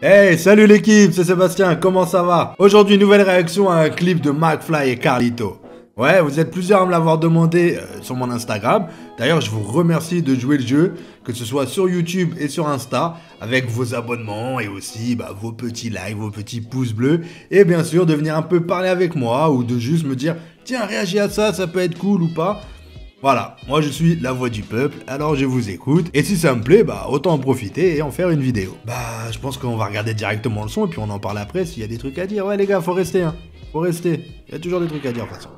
Hey, salut l'équipe, c'est Sébastien, comment ça va? Aujourd'hui, nouvelle réaction à un clip de McFly et Carlito. Ouais, vous êtes plusieurs à me l'avoir demandé sur mon Instagram. D'ailleurs, je vous remercie de jouer le jeu, que ce soit sur YouTube et sur Insta, avec vos abonnements et aussi vos petits likes, vos petits pouces bleus. Et bien sûr, de venir un peu parler avec moi ou de juste me dire, tiens, réagis à ça, ça peut être cool ou pas. Voilà, moi je suis la voix du peuple, alors je vous écoute. Et si ça me plaît, autant en profiter et en faire une vidéo. Je pense qu'on va regarder directement le son et puis on en parle après s'il y a des trucs à dire. Ouais les gars, faut rester, hein. Faut rester. Il y a toujours des trucs à dire de toute façon.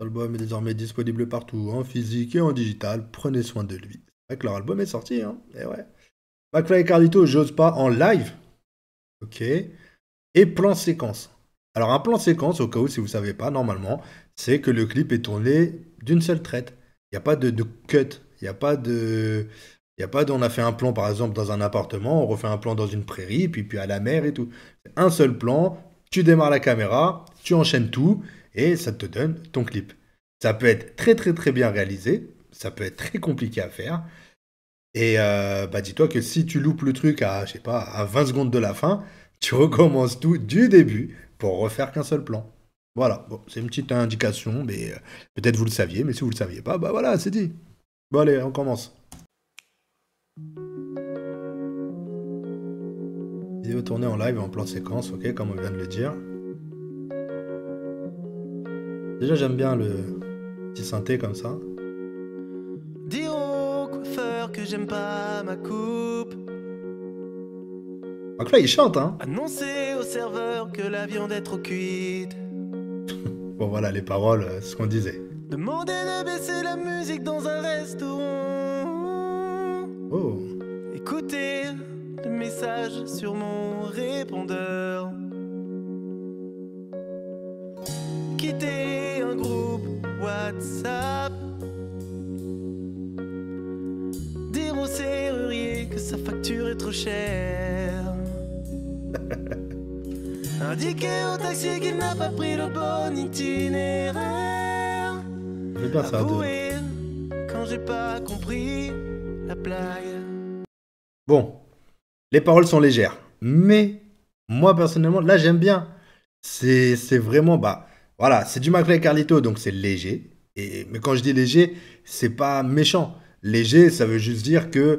L'album est désormais disponible partout, en physique et en digital. Prenez soin de lui. C'est vrai que leur album est sorti, hein. Et ouais. McFly et Carlito, j'ose pas en live. Ok. Et plan séquence. Alors un plan séquence, au cas où si vous savez pas, normalement, c'est que le clip est tourné d'une seule traite. Il n'y a pas de cut, il n'y a pas de... on a fait un plan par exemple dans un appartement, on refait un plan dans une prairie, puis à la mer et tout. C'est un seul plan, tu démarres la caméra, tu enchaînes tout, et ça te donne ton clip. Ça peut être très très très bien réalisé, ça peut être très compliqué à faire, et dis-toi que si tu loupes le truc à, je sais pas, à 20 secondes de la fin, tu recommences tout du début pour refaire qu'un seul plan. Voilà, bon, c'est une petite indication, mais peut-être vous le saviez, mais si vous le saviez pas, voilà, c'est dit. Bon allez, on commence. Vidéo tournée en live en plan séquence, ok, comme on vient de le dire. Déjà j'aime bien le petit synthé comme ça. Dire au coiffeur que j'aime pas ma coupe. Donc là il chante, hein. Annoncer au serveur que la viande est trop cuite. Bon voilà les paroles, c'est ce qu'on disait. Demander de baisser la musique dans un restaurant. Oh. Écouter le message sur mon répondeur. Quitter un groupe WhatsApp. Dire au serrurier que sa facture est trop chère. Indiquer au taxi qu'il n'a pas pris le bon itinéraire. C'est bien ça. Avouer quand j'ai pas compris la blague. Bon, les paroles sont légères, mais moi personnellement, là j'aime bien. C'est vraiment, voilà, c'est du McFly et Carlito, donc c'est léger. Mais quand je dis léger, c'est pas méchant. Léger, ça veut juste dire que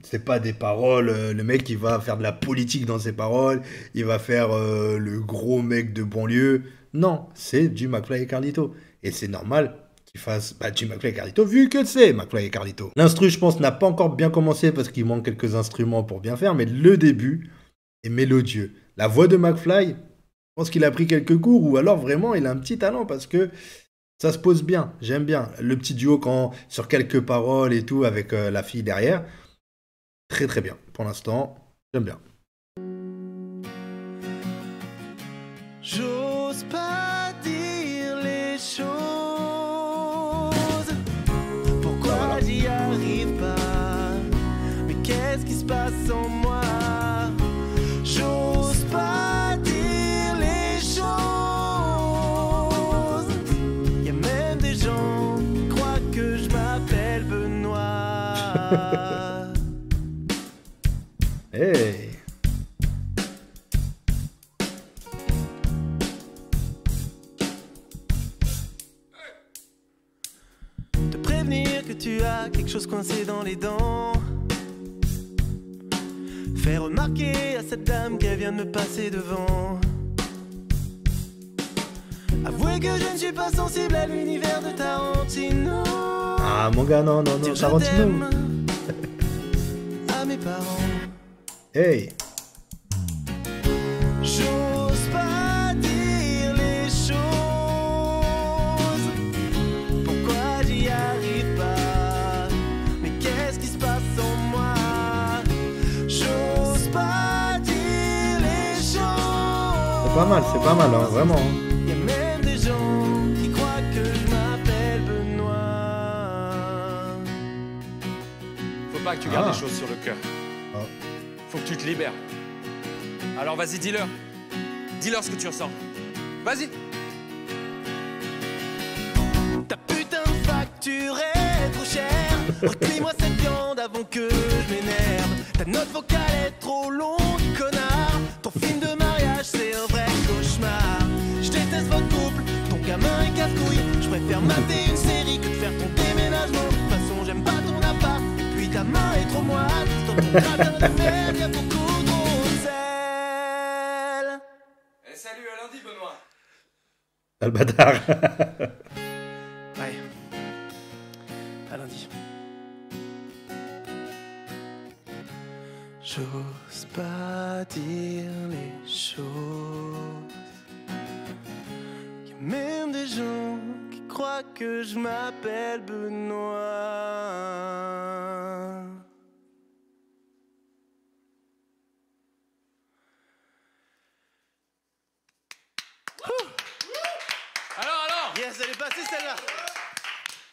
c'est pas des paroles, le mec il va faire de la politique dans ses paroles, il va faire le gros mec de banlieue. Non, c'est du McFly et Carlito. Et c'est normal qu'il fasse du McFly et Carlito, vu que c'est McFly et Carlito. L'instru, je pense, n'a pas encore bien commencé parce qu'il manque quelques instruments pour bien faire, mais le début est mélodieux. La voix de McFly, je pense qu'il a pris quelques cours, ou alors vraiment il a un petit talent parce que ça se pose bien, j'aime bien. Le petit duo sur quelques paroles et tout avec la fille derrière. Très très bien. Pour l'instant, j'aime bien. J'ose pas dire les choses. Pourquoi j'y arrive pas? Mais qu'est-ce qui se passe en moi? J'ose pas dire les choses. Y a même des gens qui croient que je m'appelle Benoît. Hey. Te prévenir que tu as quelque chose coincé dans les dents. Faire remarquer à cette dame qu'elle vient de me passer devant. Avouer que je ne suis pas sensible à l'univers de Tarantino. Ah mon gars, non, Dire je Tarantino. t'aime à mes parents. Hey. J'ose pas dire les choses. Pourquoi j'y arrive pas? Mais qu'est-ce qui se passe en moi? J'ose pas dire les choses. C'est pas mal, hein, vraiment. Y'a même des gens qui croient que je m'appelle Benoît. Faut pas que tu gardes les choses sur le cœur. Ah. Faut que tu te libères. Alors vas-y, dis-leur. Dis-leur ce que tu ressens. Vas-y. Ta putain de facture est trop chère. Replie-moi cette viande avant que je m'énerve. Ta note vocale est trop longue. Travers la mer, y a beaucoup trop de sel. Eh, salut, à lundi, Benoît. Ah, le bâtard. Ouais. À lundi. J'ose pas dire les choses. Y'a même des gens qui croient que je m'appelle Benoît. Alors Yes, elle est passée celle-là.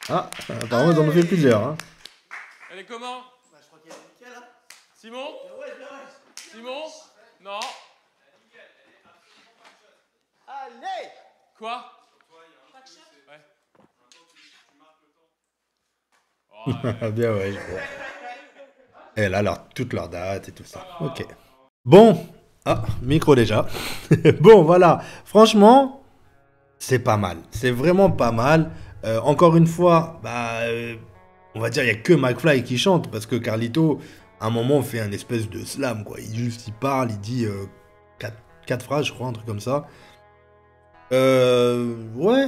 Ah, apparemment, ils en ont fait plusieurs. Hein. Elle est comment? Bah, je crois qu'elle est nickel là. Simon? Simon? Non. Allez. Quoi? Ouais. Bien, ouais. Et là, toutes leurs dates et tout ça. Ok. Bon. Ah, micro déjà. Bon, voilà. Franchement, c'est pas mal. C'est vraiment pas mal. Encore une fois, on va dire, il n'y a que McFly qui chante. Parce que Carlito, à un moment, fait un espèce de slam, quoi. Il parle, il dit 4 phrases, je crois, un truc comme ça. Ouais.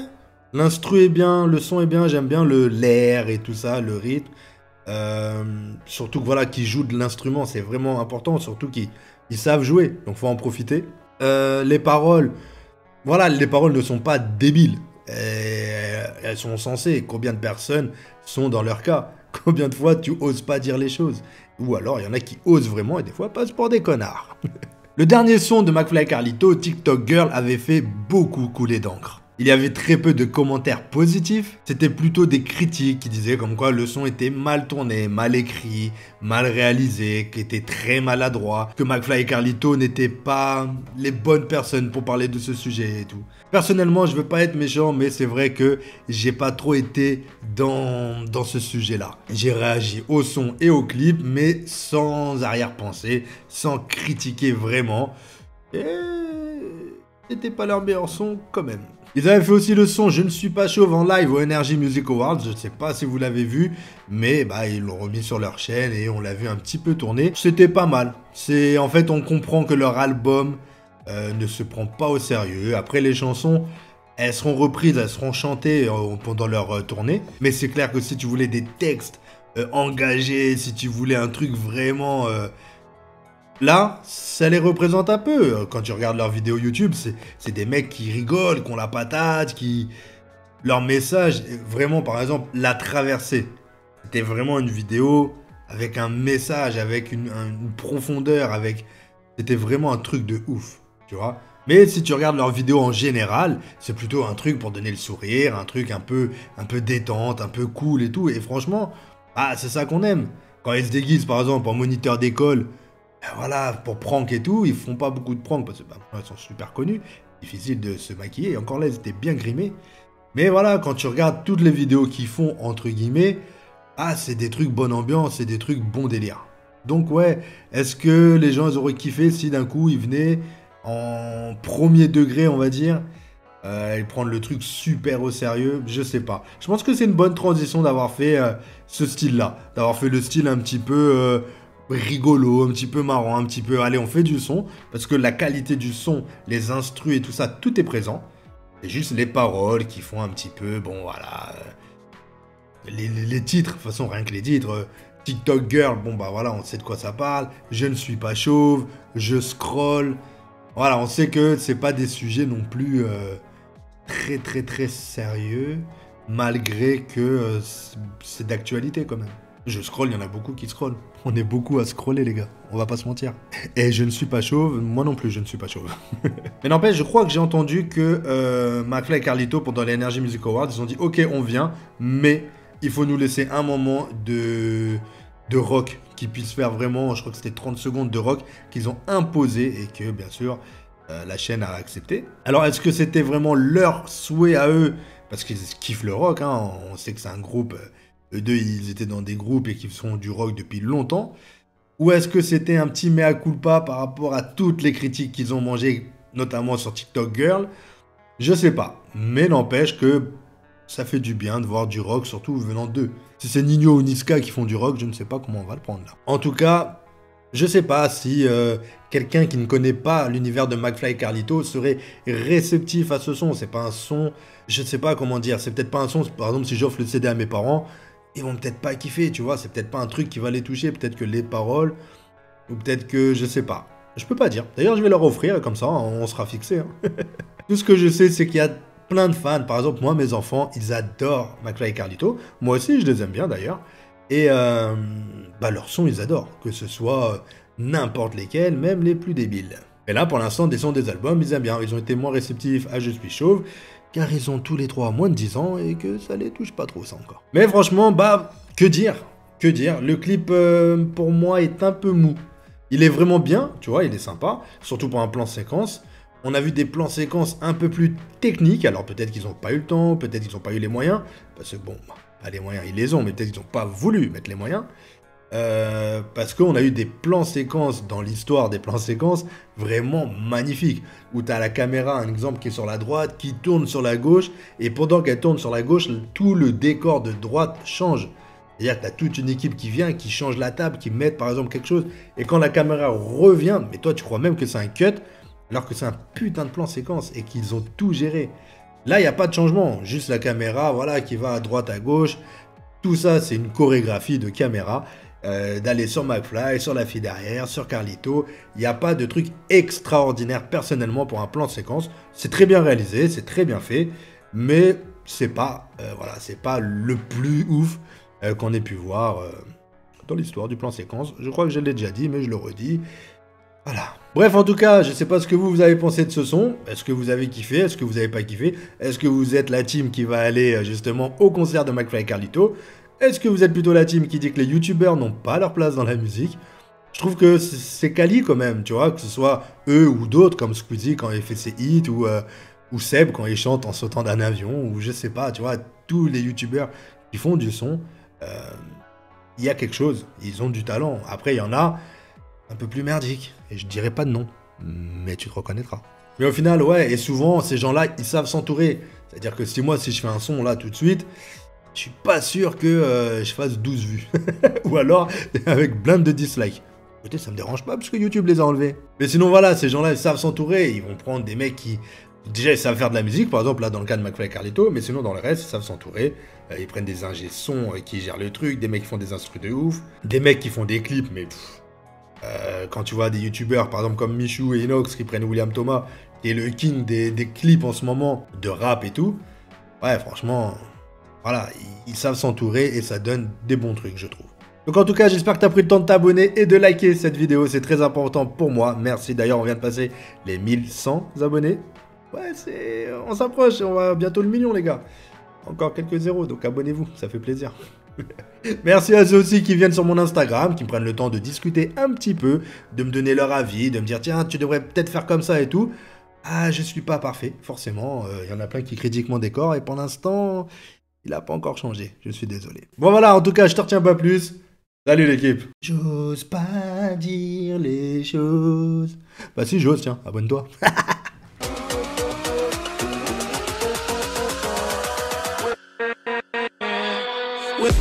L'instru est bien, le son est bien, j'aime bien l'air et tout ça, le rythme. Surtout que voilà, qu'ils jouent de l'instrument, c'est vraiment important. Surtout qu'ils savent jouer, donc faut en profiter. Les paroles, voilà, les paroles ne sont pas débiles. Elles sont sensées. Combien de personnes sont dans leur cas? Combien de fois tu oses pas dire les choses? Ou alors il y en a qui osent vraiment et des fois passent pour des connards. Le dernier son de McFly et Carlito, TikTok Girl, avait fait beaucoup couler d'encre. Il y avait très peu de commentaires positifs, c'était plutôt des critiques qui disaient comme quoi le son était mal tourné, mal écrit, mal réalisé, qu'il était très maladroit, que McFly et Carlito n'étaient pas les bonnes personnes pour parler de ce sujet et tout. Personnellement, je veux pas être méchant, mais c'est vrai que j'ai pas trop été dans ce sujet-là. J'ai réagi au son et au clip, mais sans arrière-pensée, sans critiquer vraiment. Et c'était pas leur meilleur son quand même. Ils avaient fait aussi le son Je ne suis pas chauve en live au Energy Music Awards, je ne sais pas si vous l'avez vu, mais ils l'ont remis sur leur chaîne et on l'a vu un petit peu tourner. C'était pas mal. En fait, on comprend que leur album ne se prend pas au sérieux. Après, les chansons, elles seront reprises, elles seront chantées pendant leur tournée, mais c'est clair que si tu voulais des textes engagés, si tu voulais un truc vraiment... Là, ça les représente un peu. Quand tu regardes leurs vidéos YouTube, c'est des mecs qui rigolent, qui ont la patate, qui... Leur message, vraiment, par exemple, La Traversée. C'était vraiment une vidéo avec un message, avec une profondeur, C'était vraiment un truc de ouf, tu vois. Mais si tu regardes leurs vidéos en général, c'est plutôt un truc pour donner le sourire, un truc un peu détente, un peu cool et tout. Et franchement, c'est ça qu'on aime. Quand ils se déguisent, par exemple, en moniteur d'école... Voilà, pour prank et tout, ils font pas beaucoup de prank parce que ils sont super connus, difficile de se maquiller, et encore là ils étaient bien grimés. Mais voilà, quand tu regardes toutes les vidéos qu'ils font, entre guillemets, c'est des trucs bonne ambiance, c'est des trucs bon délire. Donc ouais, est-ce que les gens ils auraient kiffé si d'un coup ils venaient en premier degré, on va dire, et prendre le truc super au sérieux? Je sais pas. Je pense que c'est une bonne transition d'avoir fait ce style-là, d'avoir fait le style un petit peu... rigolo, un petit peu marrant, un petit peu allez on fait du son, parce que la qualité du son, les instrus et tout ça, tout est présent. C'est juste les paroles qui font un petit peu, bon voilà, les titres, de toute façon rien que les titres, TikTok Girl, bon voilà, on sait de quoi ça parle, Je ne suis pas chauve, je scroll, voilà, on sait que c'est pas des sujets non plus très très très sérieux, malgré que c'est d'actualité quand même. Je scroll, il y en a beaucoup qui scrollent. On est beaucoup à scroller, les gars. On va pas se mentir. Et je ne suis pas chauve. Moi non plus, je ne suis pas chauve. Mais n'empêche, je crois que j'ai entendu que McFly et Carlito, pendant les Energy Music Awards, ils ont dit « Ok, on vient, mais il faut nous laisser un moment de rock qui puisse faire vraiment, je crois que c'était 30 secondes de rock qu'ils ont imposé et que, bien sûr, la chaîne a accepté. Alors, est-ce que c'était vraiment leur souhait à eux? Parce qu'ils kiffent le rock, hein. On sait que c'est un groupe... Eux deux, ils étaient dans des groupes et qui font du rock depuis longtemps. Ou est-ce que c'était un petit mea culpa par rapport à toutes les critiques qu'ils ont mangées, notamment sur TikTok Girl? Je sais pas. Mais n'empêche que ça fait du bien de voir du rock, surtout venant d'eux. Si c'est Nino ou Niska qui font du rock, je ne sais pas comment on va le prendre là. En tout cas, Je sais pas si quelqu'un qui ne connaît pas l'univers de McFly et Carlito serait réceptif à ce son. C'est pas un son, je sais pas comment dire, c'est peut-être pas un son, par exemple si j'offre le CD à mes parents, ils vont peut-être pas kiffer, tu vois, c'est peut-être pas un truc qui va les toucher, peut-être que les paroles, ou peut-être que, je sais pas. Je peux pas dire. D'ailleurs, je vais leur offrir, comme ça, on sera fixé. Hein. Tout ce que je sais, c'est qu'il y a plein de fans. Par exemple, moi, mes enfants, ils adorent McFly et Carlito. Moi aussi, je les aime bien d'ailleurs. Et leur son, ils adorent. Que ce soit n'importe lesquels, même les plus débiles. Et là, pour l'instant, des sons des albums, ils aiment bien. Ils ont été moins réceptifs à Je suis chauve, car ils ont tous les trois moins de 10 ans et que ça les touche pas trop, ça encore. Mais franchement, que dire? Que dire? Le clip, pour moi, est un peu mou. Il est vraiment bien, tu vois, il est sympa, surtout pour un plan séquence. On a vu des plans séquences un peu plus techniques, alors peut-être qu'ils n'ont pas eu le temps, peut-être qu'ils n'ont pas eu les moyens, parce que bon, les moyens, ils les ont, mais peut-être qu'ils n'ont pas voulu mettre les moyens. Parce qu'on a eu des plans séquences dans l'histoire des plans séquences vraiment magnifiques, où tu as la caméra, un exemple qui est sur la droite, qui tourne sur la gauche, et pendant qu'elle tourne sur la gauche, tout le décor de droite change. C'est-à-dire que tu as toute une équipe qui vient, qui change la table, qui met par exemple quelque chose, et quand la caméra revient, mais toi tu crois même que c'est un cut, alors que c'est un putain de plan séquence, et qu'ils ont tout géré. Là, il n'y a pas de changement, juste la caméra, voilà, qui va à droite, à gauche, tout ça c'est une chorégraphie de caméra, d'aller sur McFly, sur la fille derrière, sur Carlito, il n'y a pas de truc extraordinaire personnellement pour un plan de séquence, c'est très bien réalisé, c'est très bien fait, mais c'est pas, c'est pas le plus ouf qu'on ait pu voir dans l'histoire du plan séquence. Je crois que je l'ai déjà dit, mais je le redis. Voilà. Bref, en tout cas, je sais pas ce que vous avez pensé de ce son. Est-ce que vous avez kiffé? Est-ce que vous avez pas kiffé? Est-ce que vous êtes la team qui va aller justement au concert de McFly et Carlito? Est-ce que vous êtes plutôt la team qui dit que les youtubeurs n'ont pas leur place dans la musique? Je trouve que c'est quali quand même, tu vois, que ce soit eux ou d'autres, comme Squeezie quand il fait ses hits, ou Seb quand il chante en sautant d'un avion, ou je sais pas, tu vois, tous les youtubeurs qui font du son, il y a quelque chose, ils ont du talent. Après, il y en a un peu plus merdiques, et je dirais pas de nom, mais tu te reconnaîtras. Mais au final, ouais, et souvent, ces gens-là, ils savent s'entourer. C'est-à-dire que si je fais un son là tout de suite, je suis pas sûr que je fasse 12 vues. Ou alors, avec blinde de dislikes. Écoutez, ça me dérange pas, parce que YouTube les a enlevés. Mais sinon, voilà, ces gens-là, ils savent s'entourer. Ils vont prendre des mecs qui, déjà, ils savent faire de la musique, par exemple, là, dans le cas de McFly et Carlito, mais sinon, dans le reste, ils savent s'entourer. Ils prennent des ingés sons qui gèrent le truc, des mecs qui font des instrus de ouf, des mecs qui font des clips, mais quand tu vois des youtubeurs, par exemple, comme Michou et Inox, qui prennent William Thomas, qui est le king des clips en ce moment, de rap et tout, ouais, franchement, voilà, ils savent s'entourer et ça donne des bons trucs, je trouve. Donc en tout cas, j'espère que tu as pris le temps de t'abonner et de liker cette vidéo, c'est très important pour moi, merci. D'ailleurs, on vient de passer les 1100 abonnés. Ouais, on s'approche, on va bientôt le million, les gars. Encore quelques zéros, donc abonnez-vous, ça fait plaisir. Merci à ceux aussi qui viennent sur mon Instagram, qui me prennent le temps de discuter un petit peu, de me donner leur avis, de me dire tiens, tu devrais peut-être faire comme ça et tout. Ah, je suis pas parfait, forcément. Il y en a plein qui critiquent mon décor et pour l'instant, il n'a pas encore changé. Je suis désolé. Bon voilà, en tout cas, je te retiens pas plus. Salut l'équipe. J'ose pas dire les choses. Bah si, j'ose, tiens, abonne-toi. With